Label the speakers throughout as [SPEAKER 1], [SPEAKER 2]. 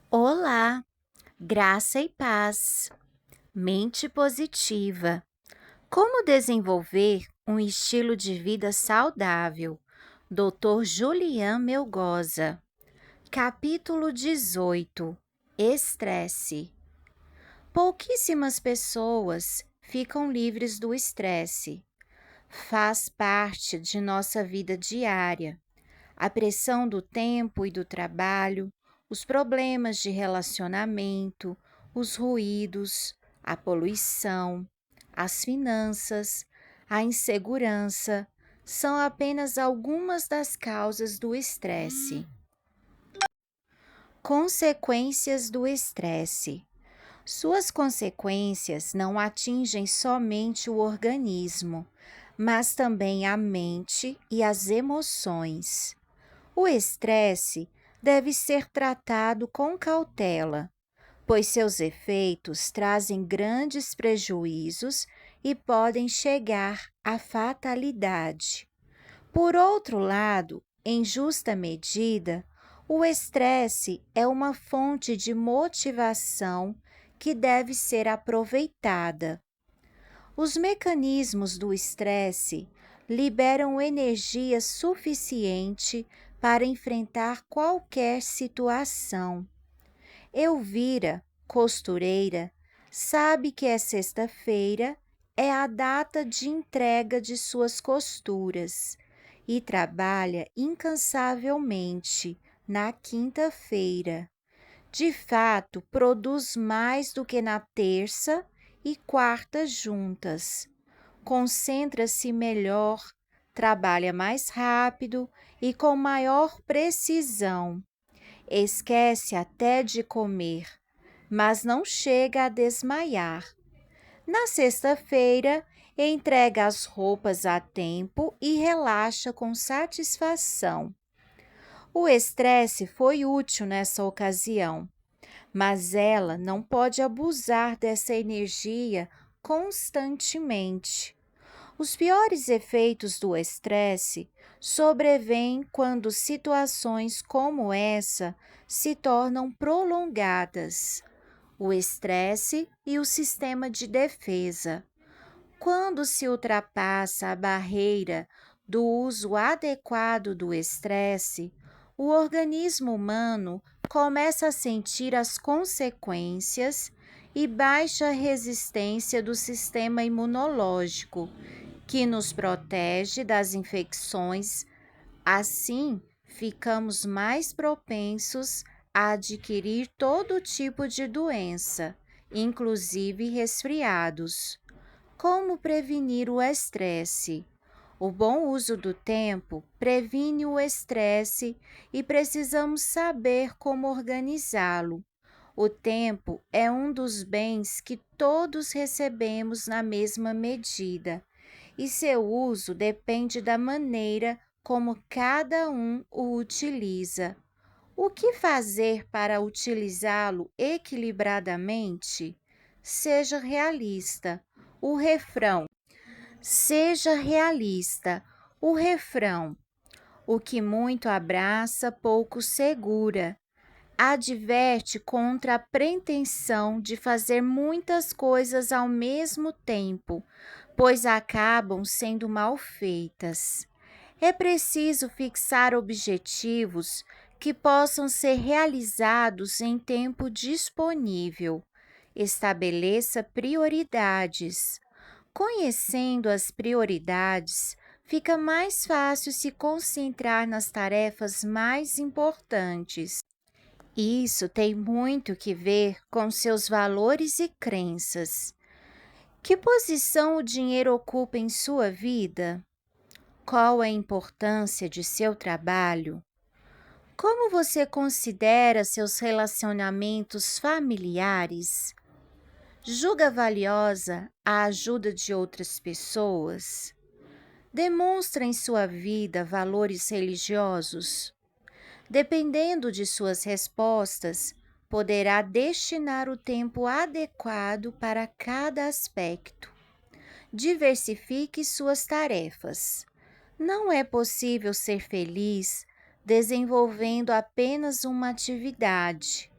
[SPEAKER 1] Olá, graça e paz. Mente positiva. Como desenvolver um estilo de vida saudável? Dr. Julian Melgoza. Capítulo 18. Estresse. Pouquíssimas pessoas ficam livres do estresse. Faz parte de nossa vida diária. A pressão do tempo e do trabalho, os problemas de relacionamento, os ruídos, a poluição, as finanças, a insegurança são apenas algumas das causas do estresse. Consequências do estresse. Suas consequências não atingem somente o organismo, mas também a mente e as emoções. O estresse deve ser tratado com cautela, pois seus efeitos trazem grandes prejuízos e podem chegar à fatalidade. Por outro lado, em justa medida, o estresse é uma fonte de motivação que deve ser aproveitada. Os mecanismos do estresse liberam energia suficiente para enfrentar qualquer situação. Elvira, costureira, sabe que é sexta-feira, é a data de entrega de suas costuras e trabalha incansavelmente na quinta-feira. De fato, produz mais do que na terça e quarta juntas. Concentra-se melhor, trabalha mais rápido e com maior precisão. Esquece até de comer, mas não chega a desmaiar. Na sexta-feira, entrega as roupas a tempo e relaxa com satisfação. O estresse foi útil nessa ocasião, mas ela não pode abusar dessa energia constantemente. Os piores efeitos do estresse sobrevêm quando situações como essa se tornam prolongadas. O estresse e o sistema de defesa. Quando se ultrapassa a barreira do uso adequado do estresse, o organismo humano começa a sentir as consequências e baixa resistência do sistema imunológico, que nos protege das infecções. Assim, ficamos mais propensos a adquirir todo tipo de doença, inclusive resfriados. Como prevenir o estresse? O bom uso do tempo previne o estresse e precisamos saber como organizá-lo. O tempo é um dos bens que todos recebemos na mesma medida, e seu uso depende da maneira como cada um o utiliza. O que fazer para utilizá-lo equilibradamente? Seja realista. O refrão. Seja realista. O refrão. O que muito abraça, pouco segura. Adverte contra a pretensão de fazer muitas coisas ao mesmo tempo, pois acabam sendo mal feitas. É preciso fixar objetivos que possam ser realizados em tempo disponível. Estabeleça prioridades. Conhecendo as prioridades, fica mais fácil se concentrar nas tarefas mais importantes. Isso tem muito que ver com seus valores e crenças. Que posição o dinheiro ocupa em sua vida? Qual a importância de seu trabalho? Como você considera seus relacionamentos familiares? Julga valiosa a ajuda de outras pessoas? Demonstra em sua vida valores religiosos? Dependendo de suas respostas, poderá destinar o tempo adequado para cada aspecto. Diversifique suas tarefas. Não é possível ser feliz desenvolvendo apenas uma atividade.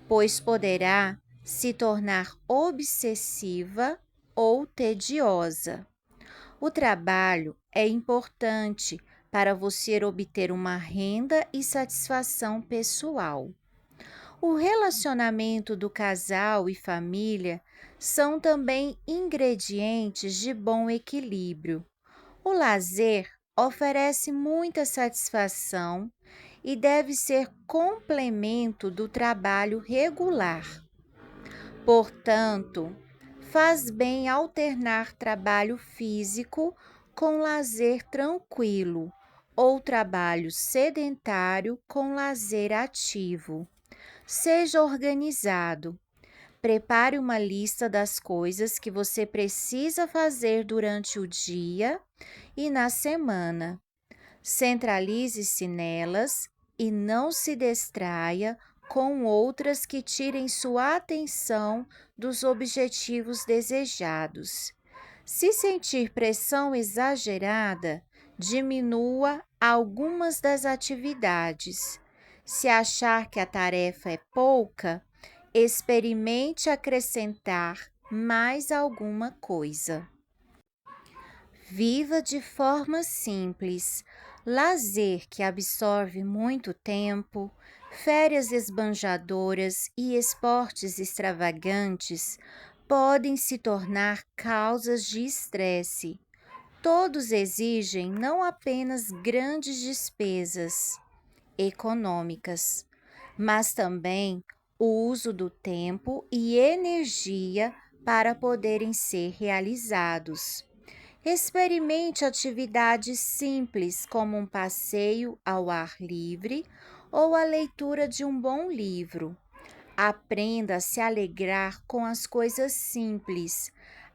[SPEAKER 1] pois poderá se tornar obsessiva ou tediosa. O trabalho é importante para você obter uma renda e satisfação pessoal. O relacionamento do casal e família são também ingredientes de bom equilíbrio. O lazer oferece muita satisfação e deve ser complemento do trabalho regular. Portanto, faz bem alternar trabalho físico com lazer tranquilo ou trabalho sedentário com lazer ativo. Seja organizado. Prepare uma lista das coisas que você precisa fazer durante o dia e na semana. Centralize-se nelas e não se distraia com outras que tirem sua atenção dos objetivos desejados. Se sentir pressão exagerada, diminua algumas das atividades. Se achar que a tarefa é pouca, experimente acrescentar mais alguma coisa. Viva de forma simples. Lazer que absorve muito tempo, férias esbanjadoras e esportes extravagantes podem se tornar causas de estresse. Todos exigem não apenas grandes despesas econômicas, mas também o uso do tempo e energia para poderem ser realizados. Experimente atividades simples, como um passeio ao ar livre ou a leitura de um bom livro. Aprenda a se alegrar com as coisas simples,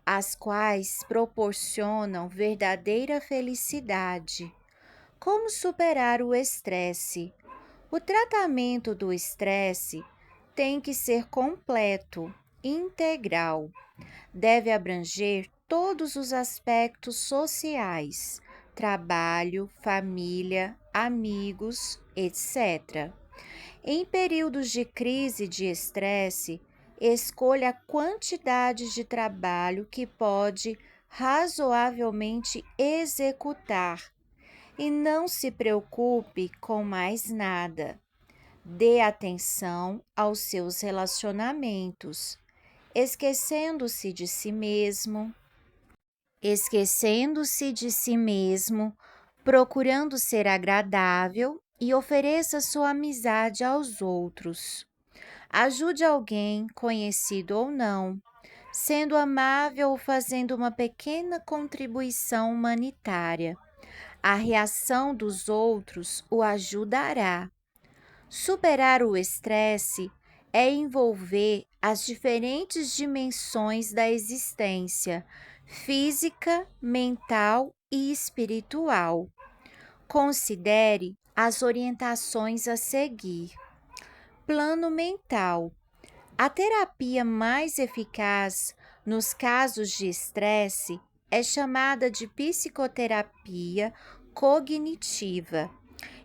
[SPEAKER 1] as quais proporcionam verdadeira felicidade. Como superar o estresse? O tratamento do estresse tem que ser completo, integral. Deve abranger todos os aspectos sociais, trabalho, família, amigos, etc. Em períodos de crise de estresse, escolha a quantidade de trabalho que pode razoavelmente executar e não se preocupe com mais nada. Dê atenção aos seus relacionamentos, esquecendo-se de si mesmo, procurando ser agradável e ofereça sua amizade aos outros. Ajude alguém, conhecido ou não, sendo amável ou fazendo uma pequena contribuição humanitária. A reação dos outros o ajudará. Superar o estresse é envolver as diferentes dimensões da existência, física, mental e espiritual. Considere as orientações a seguir. Plano mental. A terapia mais eficaz nos casos de estresse é chamada de psicoterapia cognitiva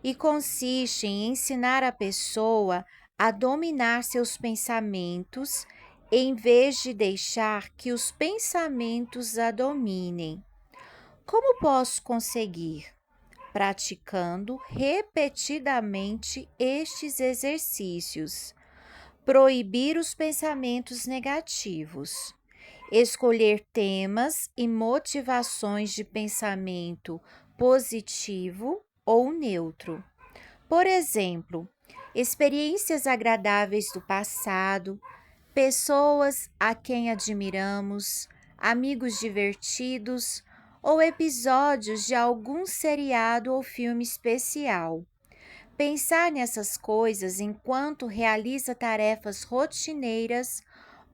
[SPEAKER 1] e consiste em ensinar a pessoa a dominar seus pensamentos em vez de deixar que os pensamentos a dominem. Como posso conseguir? Praticando repetidamente estes exercícios. Proibir os pensamentos negativos. Escolher temas e motivações de pensamento positivo ou neutro. Por exemplo, experiências agradáveis do passado, pessoas a quem admiramos, amigos divertidos ou episódios de algum seriado ou filme especial. Pensar nessas coisas enquanto realiza tarefas rotineiras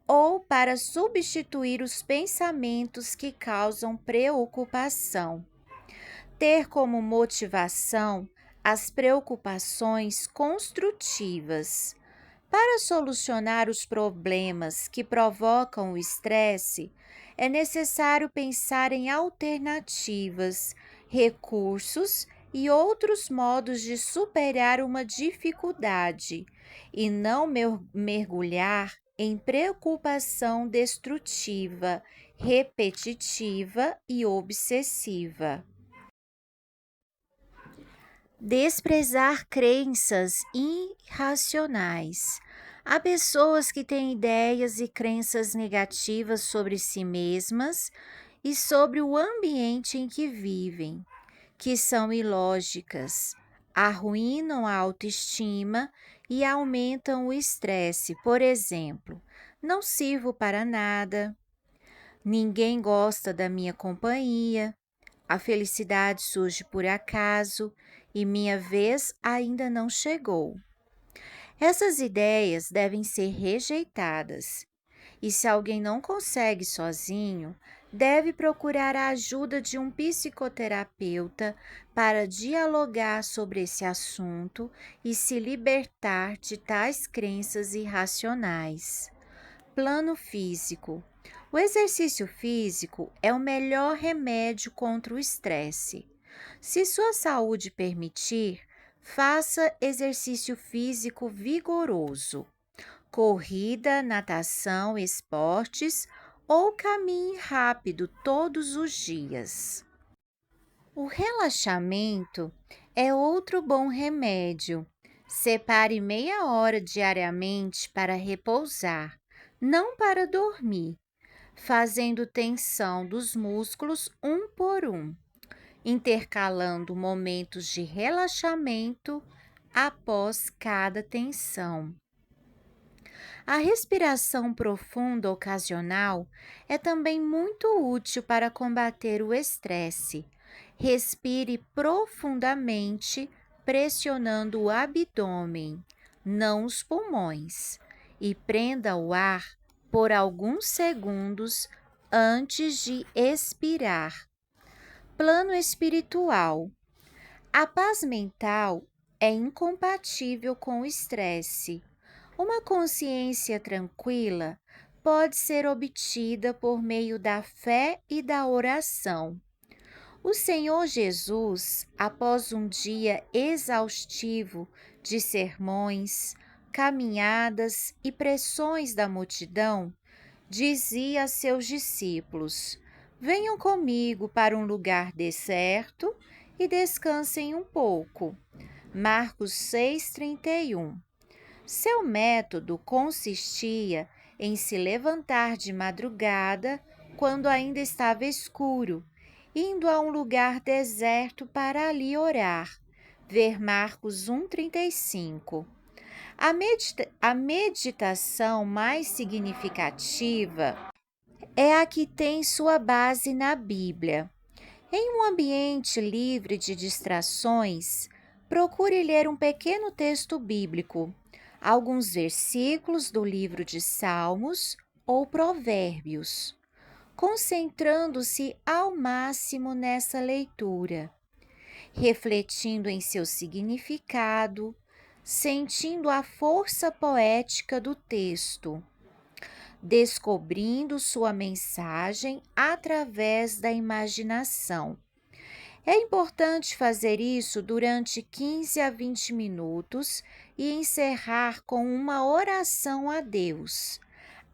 [SPEAKER 1] ou para substituir os pensamentos que causam preocupação. Ter como motivação as preocupações construtivas. Para solucionar os problemas que provocam o estresse, é necessário pensar em alternativas, recursos e outros modos de superar uma dificuldade, e não mergulhar em preocupação destrutiva, repetitiva e obsessiva. Desprezar crenças irracionais. Há pessoas que têm ideias e crenças negativas sobre si mesmas e sobre o ambiente em que vivem, que são ilógicas, arruinam a autoestima e aumentam o estresse. Por exemplo, não sirvo para nada, ninguém gosta da minha companhia, a felicidade surge por acaso e minha vez ainda não chegou. Essas ideias devem ser rejeitadas. E se alguém não consegue sozinho, deve procurar a ajuda de um psicoterapeuta para dialogar sobre esse assunto e se libertar de tais crenças irracionais. Plano físico. O exercício físico é o melhor remédio contra o estresse. Se sua saúde permitir, faça exercício físico vigoroso. Corrida, natação, esportes ou caminhe rápido todos os dias. O relaxamento é outro bom remédio. Separe meia hora diariamente para repousar, não para dormir, fazendo tensão dos músculos um por um, intercalando momentos de relaxamento após cada tensão. A respiração profunda ocasional é também muito útil para combater o estresse. Respire profundamente, pressionando o abdômen, não os pulmões, e prenda o ar por alguns segundos antes de expirar. Plano espiritual. A paz mental é incompatível com o estresse. Uma consciência tranquila pode ser obtida por meio da fé e da oração. O Senhor Jesus, após um dia exaustivo de sermões, caminhadas e pressões da multidão, dizia a seus discípulos: Venham comigo para um lugar deserto e descansem um pouco. Marcos 6:31. Seu método consistia em se levantar de madrugada, quando ainda estava escuro, indo a um lugar deserto para ali orar. Ver Marcos 1:35. A meditação mais significativa é a que tem sua base na Bíblia. Em um ambiente livre de distrações, procure ler um pequeno texto bíblico, alguns versículos do livro de Salmos ou Provérbios, concentrando-se ao máximo nessa leitura, refletindo em seu significado, sentindo a força poética do texto, descobrindo sua mensagem através da imaginação. É importante fazer isso durante 15 a 20 minutos e encerrar com uma oração a Deus,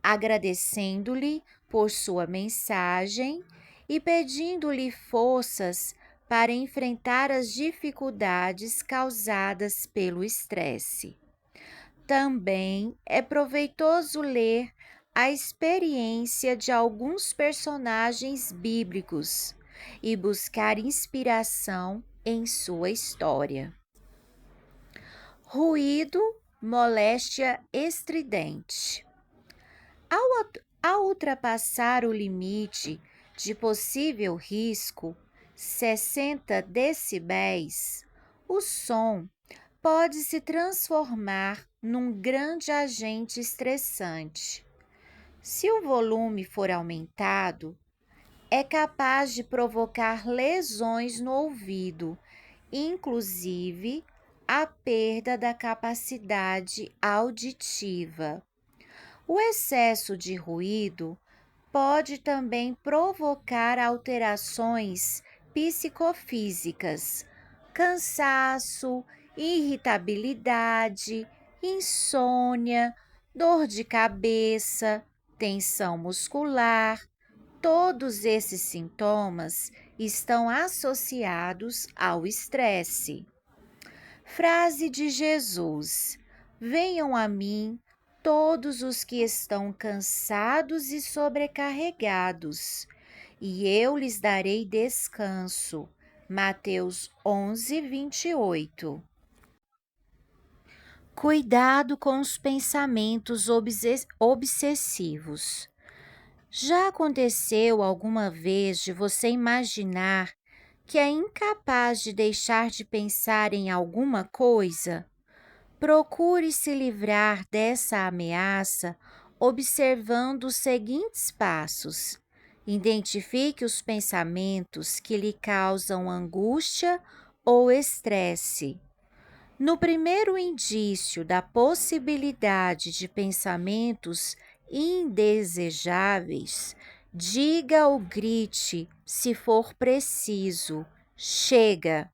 [SPEAKER 1] agradecendo-lhe por sua mensagem e pedindo-lhe forças para enfrentar as dificuldades causadas pelo estresse. Também é proveitoso ler a experiência de alguns personagens bíblicos e buscar inspiração em sua história. Ruído, moléstia estridente. Ao ultrapassar o limite de possível risco, 60 decibéis, o som pode se transformar num grande agente estressante. Se o volume for aumentado, é capaz de provocar lesões no ouvido, inclusive a perda da capacidade auditiva. O excesso de ruído pode também provocar alterações psicofísicas, cansaço, irritabilidade, insônia, dor de cabeça, tensão muscular. Todos esses sintomas estão associados ao estresse. Frase de Jesus: Venham a mim todos os que estão cansados e sobrecarregados, e eu lhes darei descanso. Mateus 11, 28. Cuidado com os pensamentos obsessivos. Já aconteceu alguma vez de você imaginar que é incapaz de deixar de pensar em alguma coisa? Procure se livrar dessa ameaça observando os seguintes passos. Identifique os pensamentos que lhe causam angústia ou estresse. No primeiro indício da possibilidade de pensamentos indesejáveis, diga ou grite, se for preciso, chega.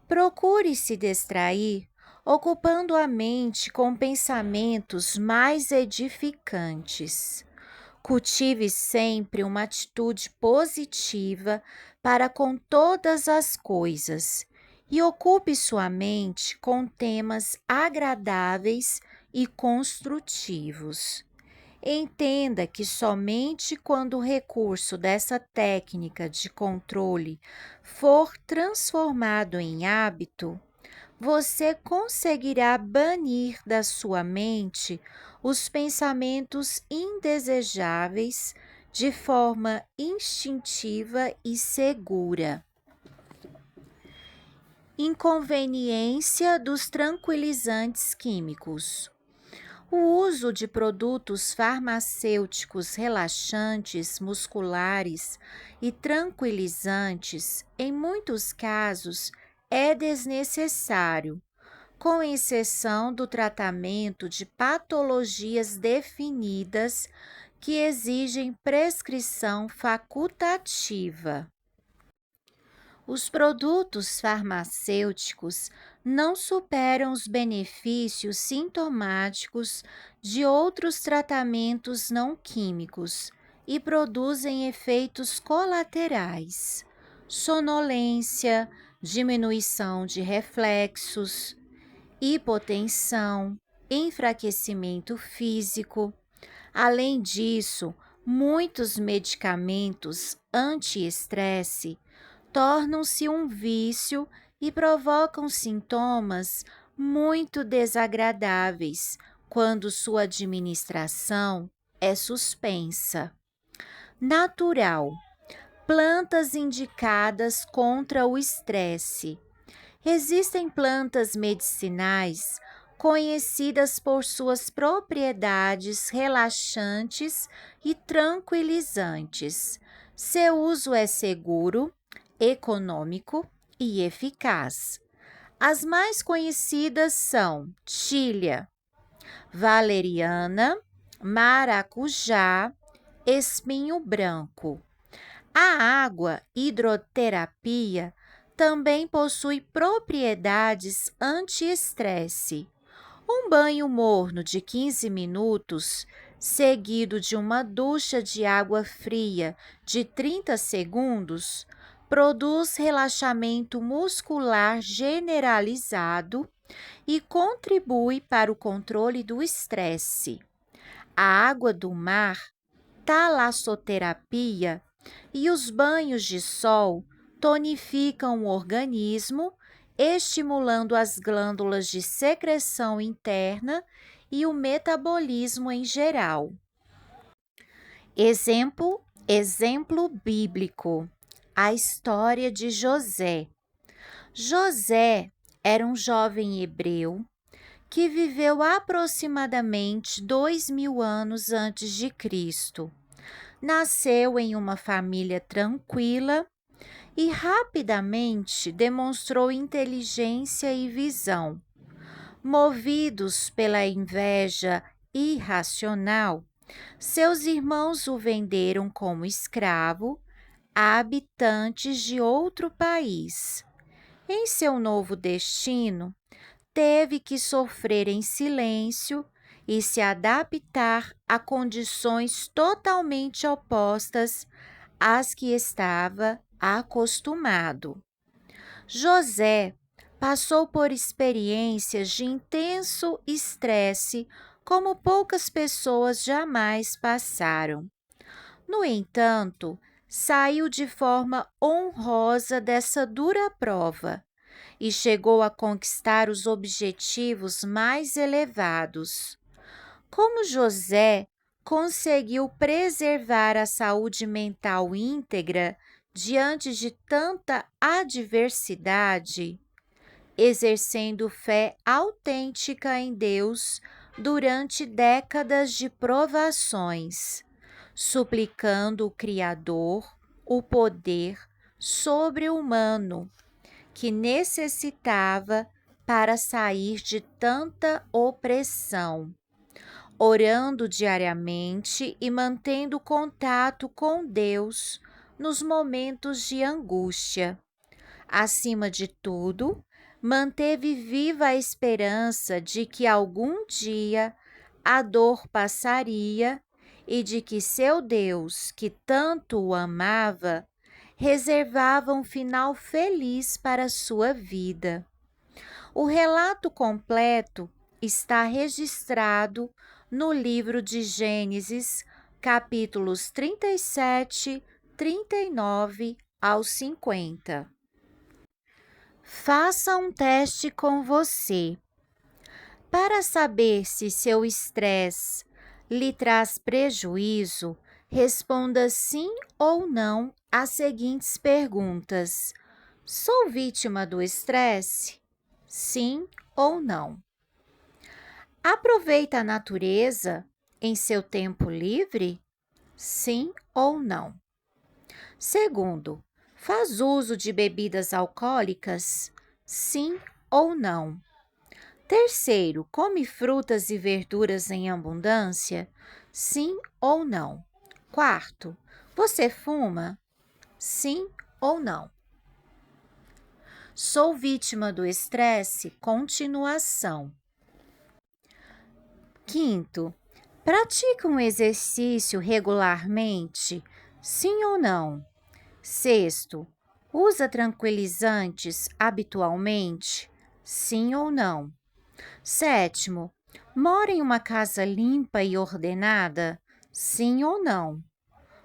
[SPEAKER 1] Procure se distrair, ocupando a mente com pensamentos mais edificantes. Cultive sempre uma atitude positiva para com todas as coisas e ocupe sua mente com temas agradáveis e construtivos. Entenda que somente quando o recurso dessa técnica de controle for transformado em hábito, você conseguirá banir da sua mente os pensamentos indesejáveis de forma instintiva e segura. Inconveniência dos tranquilizantes químicos. O uso de produtos farmacêuticos relaxantes musculares e tranquilizantes, em muitos casos, é desnecessário, com exceção do tratamento de patologias definidas que exigem prescrição facultativa. Os produtos farmacêuticos não superam os benefícios sintomáticos de outros tratamentos não químicos e produzem efeitos colaterais: sonolência, diminuição de reflexos, hipotensão, enfraquecimento físico. Além disso, muitos medicamentos anti-estresse tornam-se um vício e provocam sintomas muito desagradáveis quando sua administração é suspensa. Natural: plantas indicadas contra o estresse. Existem plantas medicinais conhecidas por suas propriedades relaxantes e tranquilizantes. Seu uso é seguro, econômico e eficaz. As mais conhecidas são tília, valeriana, maracujá, espinho branco. A água hidroterapia também possui propriedades anti-estresse. Um banho morno de 15 minutos, seguido de uma ducha de água fria de 30 segundos, produz relaxamento muscular generalizado e contribui para o controle do estresse. A água do mar, talassoterapia e os banhos de sol tonificam o organismo, estimulando as glândulas de secreção interna e o metabolismo em geral. Exemplo bíblico: a história de José. José era um jovem hebreu que viveu aproximadamente 2000 anos antes de Cristo. Nasceu em uma família tranquila e rapidamente demonstrou inteligência e visão. Movidos pela inveja irracional, seus irmãos o venderam como escravo a habitantes de outro país. Em seu novo destino, teve que sofrer em silêncio e se adaptar a condições totalmente opostas às que estava acostumado. José passou por experiências de intenso estresse como poucas pessoas jamais passaram. No entanto, saiu de forma honrosa dessa dura prova e chegou a conquistar os objetivos mais elevados. Como José conseguiu preservar a saúde mental íntegra diante de tanta adversidade, exercendo fé autêntica em Deus durante décadas de provações, suplicando o Criador o poder sobre-humano que necessitava para sair de tanta opressão, orando diariamente e mantendo contato com Deus nos momentos de angústia. Acima de tudo, manteve viva a esperança de que algum dia a dor passaria e de que seu Deus, que tanto o amava, reservava um final feliz para sua vida. O relato completo está registrado no livro de Gênesis, capítulos 37, 39 ao 50. Faça um teste com você. Para saber se seu estresse lhe traz prejuízo, responda sim ou não às seguintes perguntas: sou vítima do estresse? Sim ou não? Aproveita a natureza em seu tempo livre? Sim ou não? Segundo, faz uso de bebidas alcoólicas? Sim ou não? Terceiro, come frutas e verduras em abundância? Sim ou não? Quarto, você fuma? Sim ou não? Sou vítima do estresse? Continuação. Quinto, pratica um exercício regularmente? Sim ou não? Sexto, usa tranquilizantes habitualmente? Sim ou não? Sétimo, mora em uma casa limpa e ordenada? Sim ou não?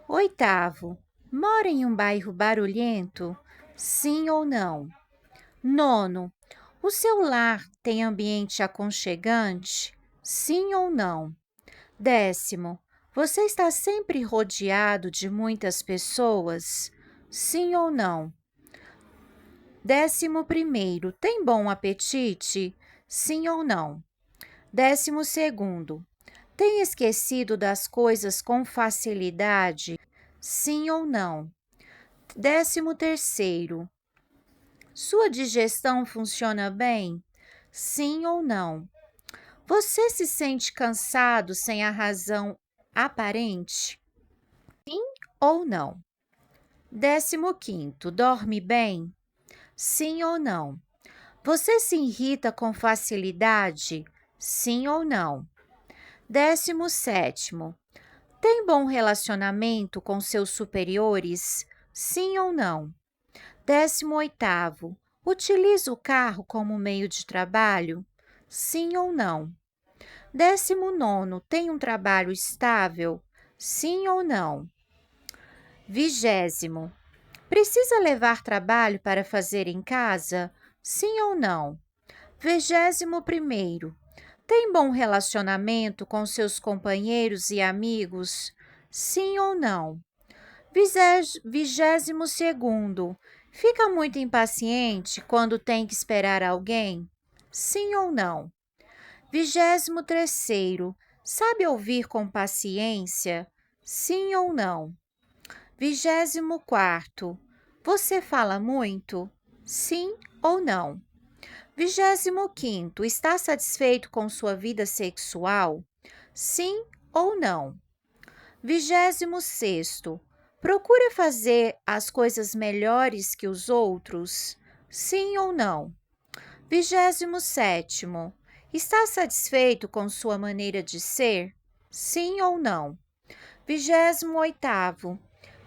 [SPEAKER 1] Oitavo, mora em um bairro barulhento? Sim ou não? Nono, o seu lar tem ambiente aconchegante? Sim ou não? Décimo, você está sempre rodeado de muitas pessoas? Sim ou não? 11º, tem bom apetite? Sim ou não? 12º, tem esquecido das coisas com facilidade? Sim ou não? 13º, sua digestão funciona bem? Sim ou não? Você se sente cansado sem a razão aparente? Sim ou não? 15º, dorme bem? Sim ou não? Você se irrita com facilidade? Sim ou não? 17º, tem bom relacionamento com seus superiores? Sim ou não? 18º, utiliza o carro como meio de trabalho? Sim ou não? 19º, tem um trabalho estável? Sim ou não? 20º, precisa levar trabalho para fazer em casa? Sim ou não? 21º, tem bom relacionamento com seus companheiros e amigos? Sim ou não? 22º, fica muito impaciente quando tem que esperar alguém? Sim ou não? 23º, sabe ouvir com paciência? Sim ou não? 24º, você fala muito? Sim ou não? 25º, está satisfeito com sua vida sexual? Sim ou não? 26º, procura fazer as coisas melhores que os outros? Sim ou não? 27º. Está satisfeito com sua maneira de ser? Sim ou não? 28º.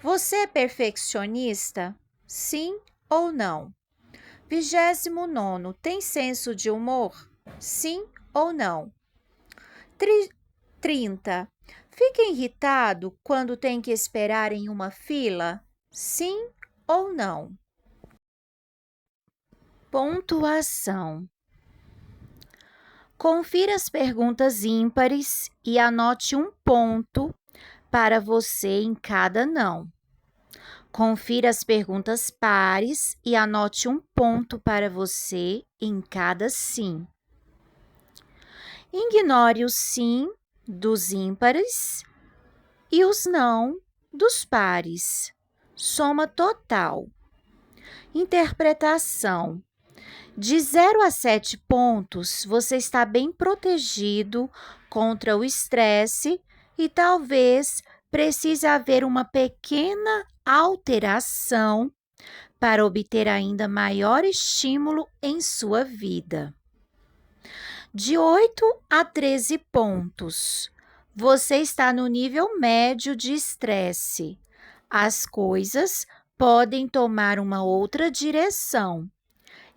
[SPEAKER 1] Você é perfeccionista? Sim ou não? 29º. Tem senso de humor? Sim ou não? 30. Fica irritado quando tem que esperar em uma fila? Sim ou não? Pontuação. Confira as perguntas ímpares e anote um ponto para você em cada não. Confira as perguntas pares e anote um ponto para você em cada sim. Ignore o sim dos ímpares e os não dos pares. Soma total. Interpretação. De 0 a 7 pontos, você está bem protegido contra o estresse e talvez precise haver uma pequena alteração para obter ainda maior estímulo em sua vida. De 8 a 13 pontos, você está no nível médio de estresse. As coisas podem tomar uma outra direção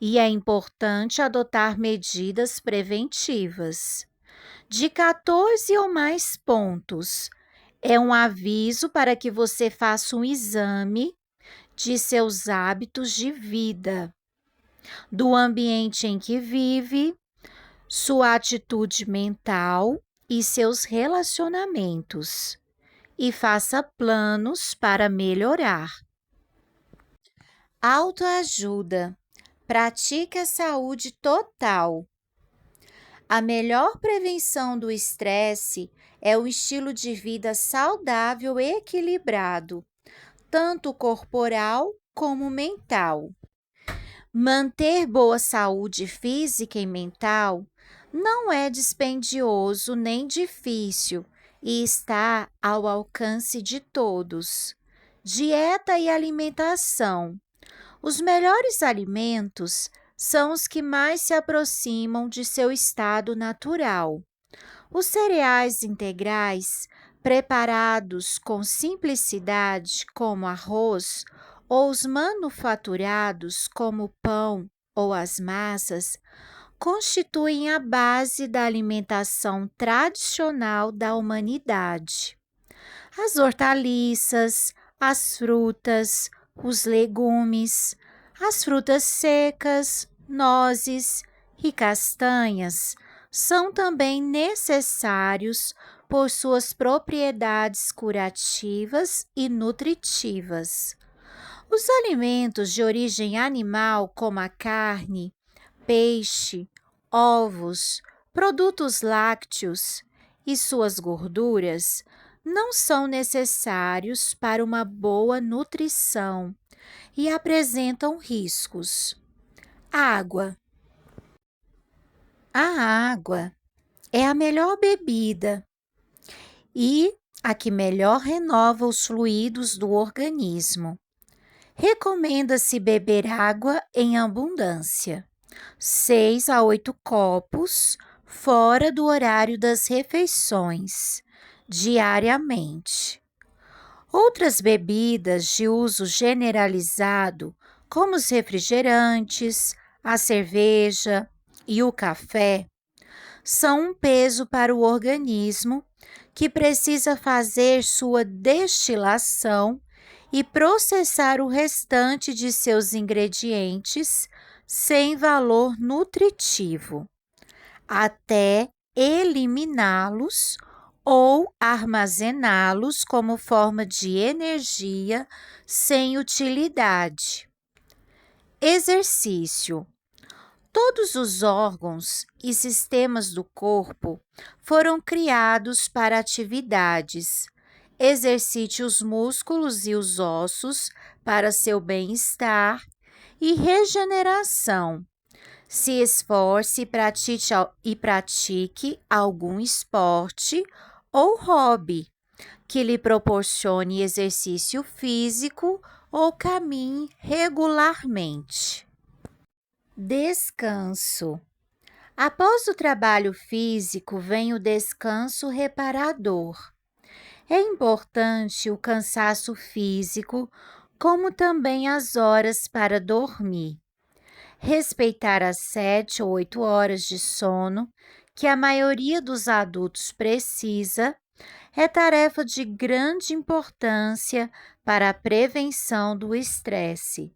[SPEAKER 1] e é importante adotar medidas preventivas. De 14 ou mais pontos, é um aviso para que você faça um exame de seus hábitos de vida, do ambiente em que vive, sua atitude mental e seus relacionamentos, e faça planos para melhorar. Autoajuda. Pratique a saúde total. A melhor prevenção do estresse é o estilo de vida saudável e equilibrado, tanto corporal como mental. Manter boa saúde física e mental não é dispendioso nem difícil e está ao alcance de todos. Dieta e alimentação. Os melhores alimentos são os que mais se aproximam de seu estado natural. Os cereais integrais, preparados com simplicidade, como arroz, ou os manufaturados, como o pão ou as massas, constituem a base da alimentação tradicional da humanidade. As hortaliças, as frutas, os legumes, as frutas secas, nozes e castanhas são também necessários por suas propriedades curativas e nutritivas. Os alimentos de origem animal, como a carne, peixe, ovos, produtos lácteos e suas gorduras, não são necessários para uma boa nutrição e apresentam riscos. Água. A água é a melhor bebida e a que melhor renova os fluidos do organismo. Recomenda-se beber água em abundância, 6 a 8 copos, fora do horário das refeições, diariamente. Outras bebidas de uso generalizado, como os refrigerantes, a cerveja e o café, são um peso para o organismo que precisa fazer sua destilação e processar o restante de seus ingredientes sem valor nutritivo, até eliminá-los ou armazená-los como forma de energia sem utilidade. Exercício. Todos os órgãos e sistemas do corpo foram criados para atividades. Exercite os músculos e os ossos para seu bem-estar e regeneração. Se esforce e pratique algum esporte ou hobby que lhe proporcione exercício físico ou caminhe regularmente. Descanso. Após o trabalho físico, vem o descanso reparador. É importante o cansaço físico, como também as horas para dormir. Respeitar as 7 ou 8 horas de sono, que a maioria dos adultos precisa, é tarefa de grande importância para a prevenção do estresse.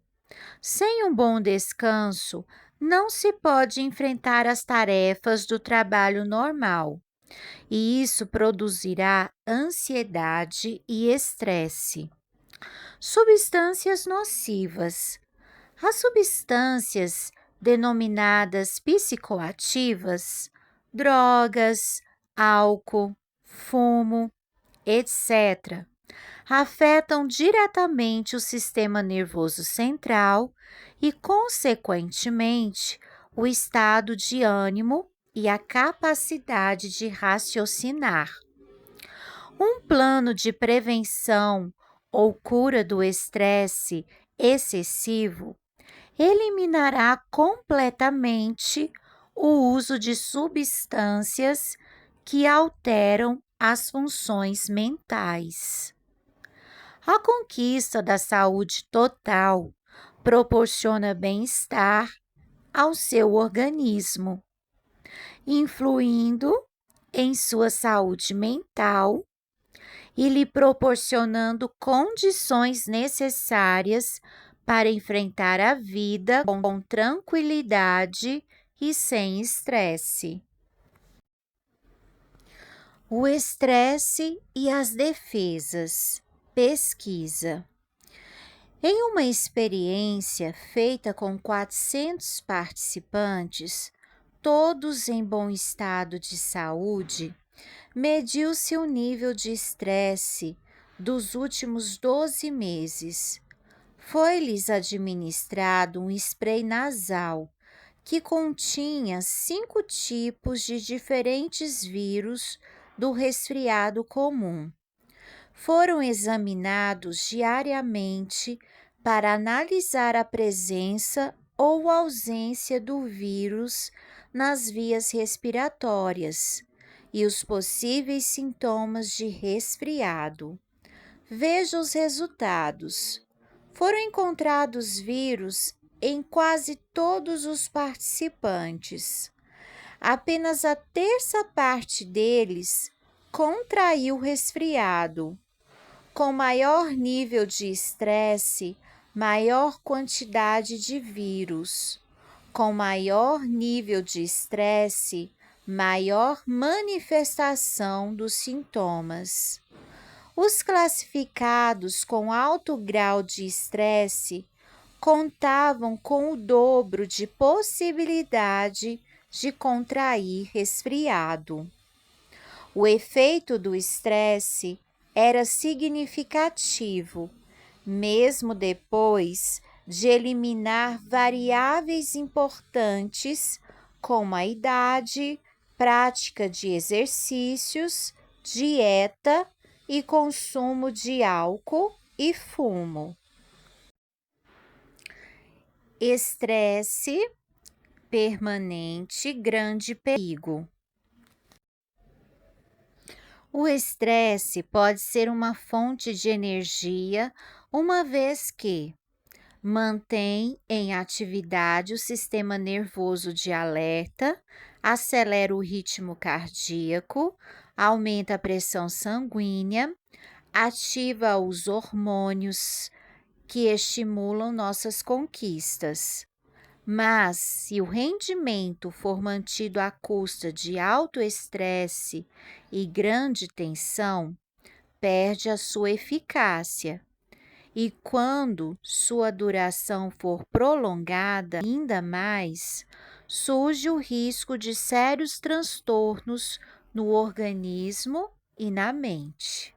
[SPEAKER 1] Sem um bom descanso, não se pode enfrentar as tarefas do trabalho normal, e isso produzirá ansiedade e estresse. Substâncias nocivas. As substâncias denominadas psicoativas, drogas, álcool, fumo, etc., afetam diretamente o sistema nervoso central e, consequentemente, o estado de ânimo e a capacidade de raciocinar. Um plano de prevenção ou cura do estresse excessivo eliminará completamente o uso de substâncias que alteram as funções mentais. A conquista da saúde total proporciona bem-estar ao seu organismo, influindo em sua saúde mental e lhe proporcionando condições necessárias para enfrentar a vida com tranquilidade e sem estresse. O estresse e as defesas. Pesquisa. Em uma experiência feita com 400 participantes, todos em bom estado de saúde, mediu-se o nível de estresse dos últimos 12 meses. Foi-lhes administrado um spray nasal que continha 5 tipos de diferentes vírus do resfriado comum. Foram examinados diariamente para analisar a presença ou ausência do vírus nas vias respiratórias e os possíveis sintomas de resfriado. Veja os resultados. Foram encontrados vírus em quase todos os participantes. Apenas a terça parte deles contraiu resfriado. Com maior nível de estresse, maior quantidade de vírus. Com maior nível de estresse, maior manifestação dos sintomas. Os classificados com alto grau de estresse contavam com o dobro de possibilidade de contrair resfriado. O efeito do estresse era significativo, mesmo depois de eliminar variáveis importantes como a idade, prática de exercícios, dieta e consumo de álcool e fumo. Estresse permanente, grande perigo. O estresse pode ser uma fonte de energia, uma vez que mantém em atividade o sistema nervoso de alerta, acelera o ritmo cardíaco, aumenta a pressão sanguínea, ativa os hormônios que estimulam nossas conquistas. Mas, se o rendimento for mantido à custa de alto estresse e grande tensão, perde a sua eficácia. E quando sua duração for prolongada ainda mais, surge o risco de sérios transtornos no organismo e na mente.